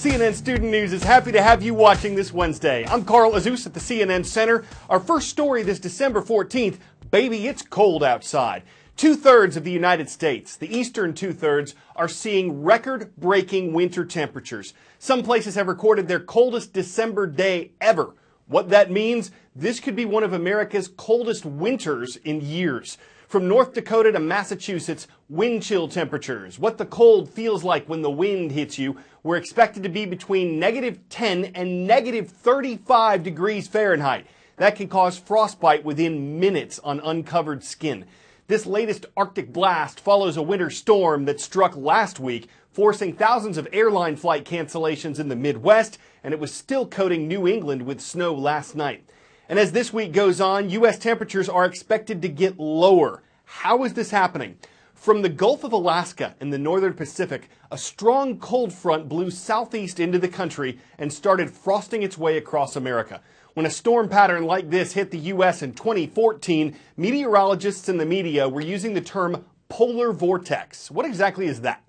CNN Student News is happy to have you watching this Wednesday. I'm Carl Azus at the CNN Center. Our first story this December 14th, baby, it's cold outside. 2/3 of the United States, the eastern 2/3, are seeing record-breaking winter temperatures. Some places have recorded their coldest December day ever. What that means, this could be one of America's coldest winters in years. From North Dakota to Massachusetts, wind chill temperatures, what the cold feels like when the wind hits you, were expected to be between -10 and -35 degrees Fahrenheit. That can cause frostbite within minutes on uncovered skin. This latest Arctic blast follows a winter storm that struck last week, forcing thousands of airline flight cancellations in the Midwest, and it was still coating New England with snow last night. And as this week goes on, U.S. temperatures are expected to get lower. How is this happening? From the Gulf of Alaska and the northern Pacific, a strong cold front blew southeast into the country and started frosting its way across America. When a storm pattern like this hit the U.S. in 2014, meteorologists and the media were using the term polar vortex. What exactly is that?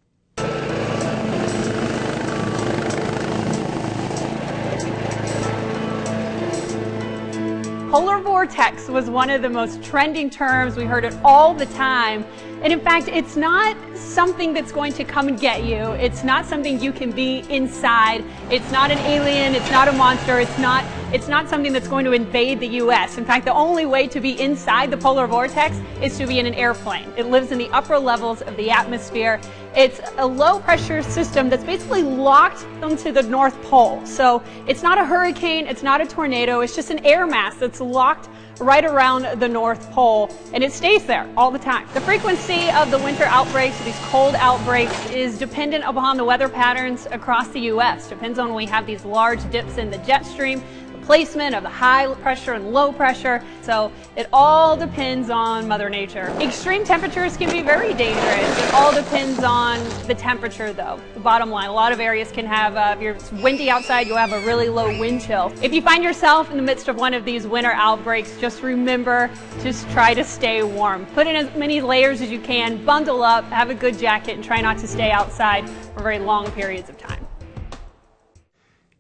Polar vortex was one of the most trending terms. We heard it all the time. And in fact, it's not something that's going to come and get you. It's not something you can be inside. It's not an alien. It's not a monster. It's not something that's going to invade the U.S. In fact, the only way to be inside the polar vortex is to be in an airplane. It lives in the upper levels of the atmosphere. It's a low pressure system that's basically locked onto the North Pole. So it's not a hurricane. It's not a tornado. It's just an air mass that's locked right around the North Pole, and it stays there all the time. The frequency of the winter outbreaks, these cold outbreaks, is dependent upon the weather patterns across the U.S. Depends on when we have these large dips in the jet stream, the placement of the high pressure and low pressure. So it all depends on Mother Nature. Extreme temperatures can be very dangerous. It all depends on the temperature, though. The bottom line, a lot of areas can have, if you're windy outside, you'll have a really low wind chill. If you find yourself in the midst of one of these winter outbreaks, just remember to try to stay warm. Put in as many layers as you can, bundle up, have a good jacket, and try not to stay outside for very long periods of time.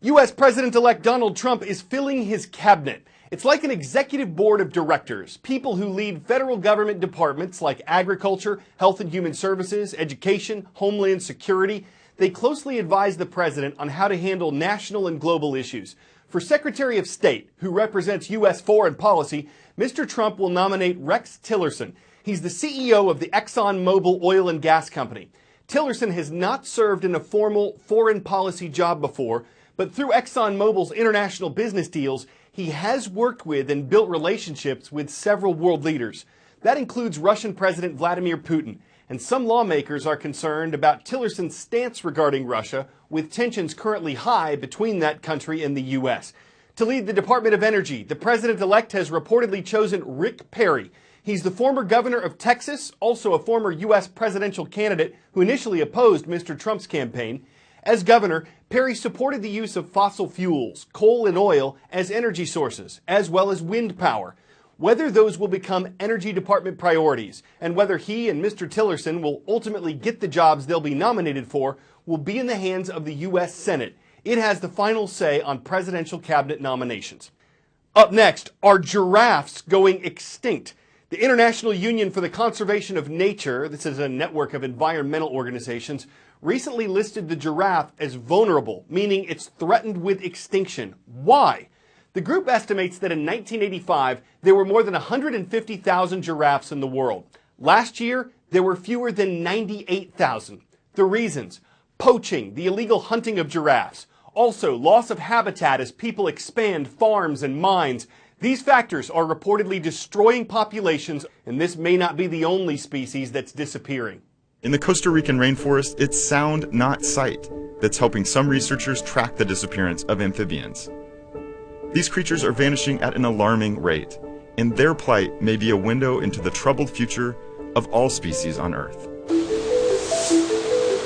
U.S. President-elect Donald Trump is filling his cabinet. It's like an executive board of directors, people who lead federal government departments like agriculture, health and human services, education, homeland security. They closely advise the president on how to handle national and global issues. For Secretary of State, who represents U.S. foreign policy, Mr. Trump will nominate Rex Tillerson. He's the CEO of the ExxonMobil oil and gas company. Tillerson has not served in a formal foreign policy job before, but through ExxonMobil's international business deals, he has worked with and built relationships with several world leaders. That includes Russian President Vladimir Putin. And some lawmakers are concerned about Tillerson's stance regarding Russia, with tensions currently high between that country and the U.S. To lead the Department of Energy, the president-elect has reportedly chosen Rick Perry. He's the former governor of Texas, also a former U.S. presidential candidate who initially opposed Mr. Trump's campaign. As governor, Perry supported the use of fossil fuels, coal and oil, as energy sources, as well as wind power. Whether those will become Energy Department priorities and whether he and Mr. Tillerson will ultimately get the jobs they'll be nominated for will be in the hands of the U.S. Senate. It has the final say on presidential cabinet nominations. Up next, are giraffes going extinct? The International Union for the Conservation of Nature, this is a network of environmental organizations, recently listed the giraffe as vulnerable, meaning it's threatened with extinction. Why? The group estimates that in 1985, there were more than 150,000 giraffes in the world. Last year, there were fewer than 98,000. The reasons: poaching, the illegal hunting of giraffes. Also, loss of habitat as people expand farms and mines. These factors are reportedly destroying populations, and this may not be the only species that's disappearing. In the Costa Rican rainforest, it's sound, not sight, that's helping some researchers track the disappearance of amphibians. These creatures are vanishing at an alarming rate, and their plight may be a window into the troubled future of all species on Earth.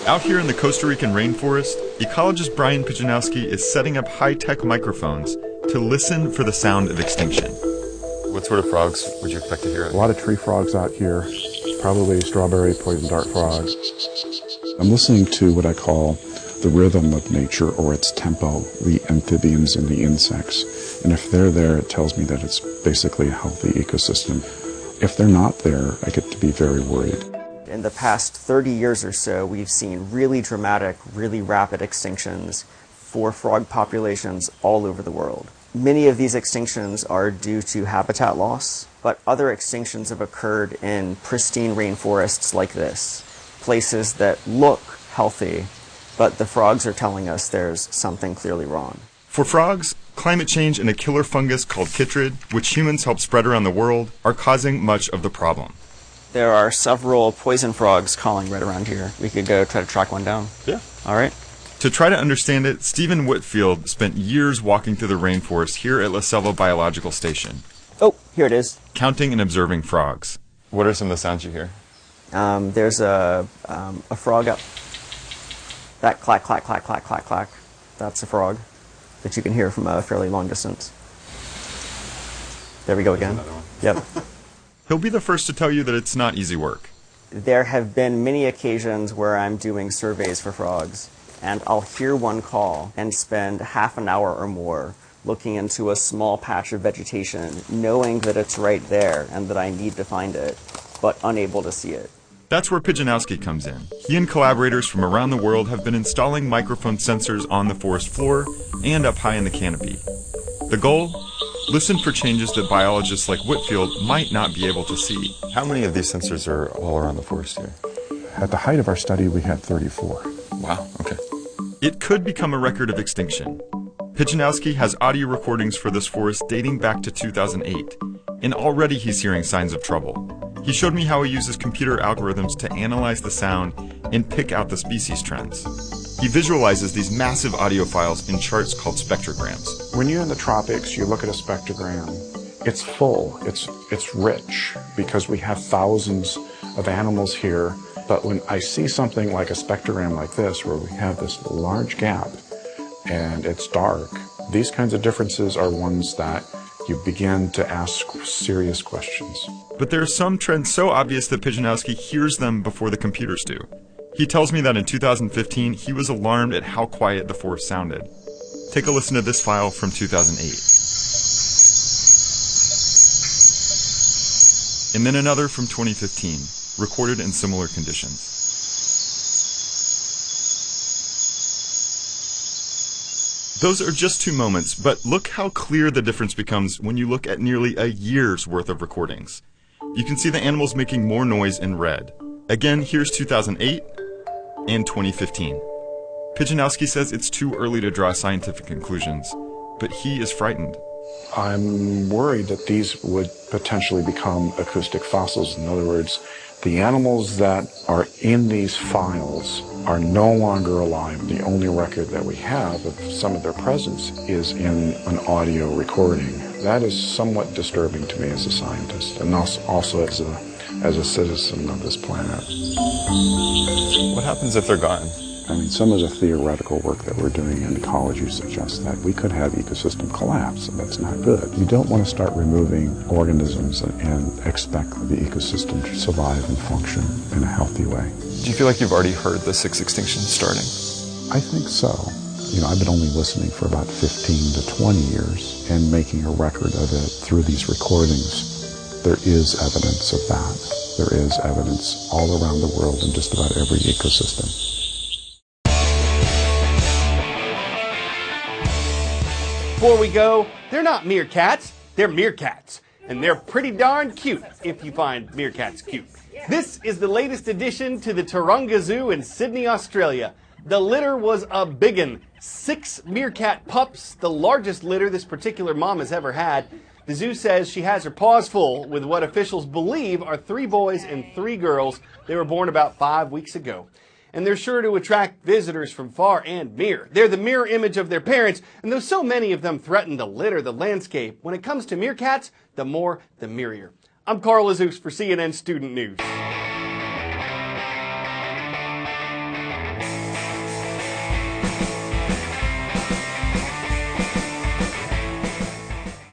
Out here in the Costa Rican rainforest, ecologist Brian Pijanowski is setting up high-tech microphones to listen for the sound of extinction. What sort of frogs would you expect to hear? A lot of tree frogs out here, probably strawberry poison dart frogs. I'm listening to what I call the rhythm of nature or its tempo, the amphibians and the insects. And if they're there, it tells me that it's basically a healthy ecosystem. If they're not there, I get to be very worried. In the past 30 years or so, we've seen really dramatic, really rapid extinctions for frog populations all over the world. Many of these extinctions are due to habitat loss, but other extinctions have occurred in pristine rainforests like this, places that look healthy, but the frogs are telling us there's something clearly wrong. For frogs, climate change and a killer fungus called chytrid, which humans help spread around the world, are causing much of the problem. There are several poison frogs calling right around here. We could go try to track one down. Yeah. All right. To try to understand it, Stephen Whitfield spent years walking through the rainforest here at La Selva Biological Station, Oh, here it is. counting and observing frogs. What are some of the sounds you hear? There's a frog up. That clack, clack, clack, clack, clack, clack. That's a frog that you can hear from a fairly long distance. There we go again. Yep. He'll be the first to tell you that it's not easy work. There have been many occasions where I'm doing surveys for frogs, and I'll hear one call and spend half an hour or more looking into a small patch of vegetation, knowing that it's right there and that I need to find it, but unable to see it. That's where Pijanowski comes in. He and collaborators from around the world have been installing microphone sensors on the forest floor and up high in the canopy. The goal? Listen for changes that biologists like Whitfield might not be able to see. How many of these sensors are all around the forest here? At the height of our study, we had 34. Wow, okay. It could become a record of extinction. Pijanowski has audio recordings for this forest dating back to 2008, and already he's hearing signs of trouble. He showed me how he uses computer algorithms to analyze the sound and pick out the species trends. He visualizes these massive audio files in charts called spectrograms. When you're in the tropics, you look at a spectrogram, it's full, it's rich, because we have thousands of animals here. But when I see something like a spectrogram like this, where we have this large gap and it's dark, these kinds of differences are ones that you begin to ask serious questions. But there are some trends so obvious that Pijanowski hears them before the computers do. He tells me that in 2015, he was alarmed at how quiet the forest sounded. Take a listen to this file from 2008. And then another from 2015, recorded in similar conditions. Those are just 2 moments, but look how clear the difference becomes when you look at nearly a year's worth of recordings. You can see the animals making more noise in red. Again, here's 2008 and 2015. Pijanowski says it's too early to draw scientific conclusions, but he is frightened. I'm worried that these would potentially become acoustic fossils. In other words, the animals that are in these files are no longer alive. The only record that we have of some of their presence is in an audio recording. That is somewhat disturbing to me as a scientist, and also as a citizen of this planet. What happens if they're gone? I mean, some of the theoretical work that we're doing in ecology suggests that we could have ecosystem collapse, and that's not good. You don't want to start removing organisms and expect the ecosystem to survive and function in a healthy way. Do you feel like you've already heard the 6 extinctions starting? I think so. You know, I've been only listening for about 15 to 20 years and making a record of it through these recordings. There is evidence of that. There is evidence all around the world in just about every ecosystem. Before we go, they're not meerkats, they're meerkats. And they're pretty darn cute if you find meerkats cute. This is the latest addition to the Taronga Zoo in Sydney, Australia. The litter was a biggin. 6 meerkat pups, the largest litter this particular mom has ever had. The zoo says she has her paws full with what officials believe are 3 boys and 3 girls. They were born about 5 weeks ago. And they're sure to attract visitors from far and near. They're the mirror image of their parents, and though so many of them threaten to litter the landscape, when it comes to meerkats, the more the merrier. I'm Carl Azus for CNN Student News.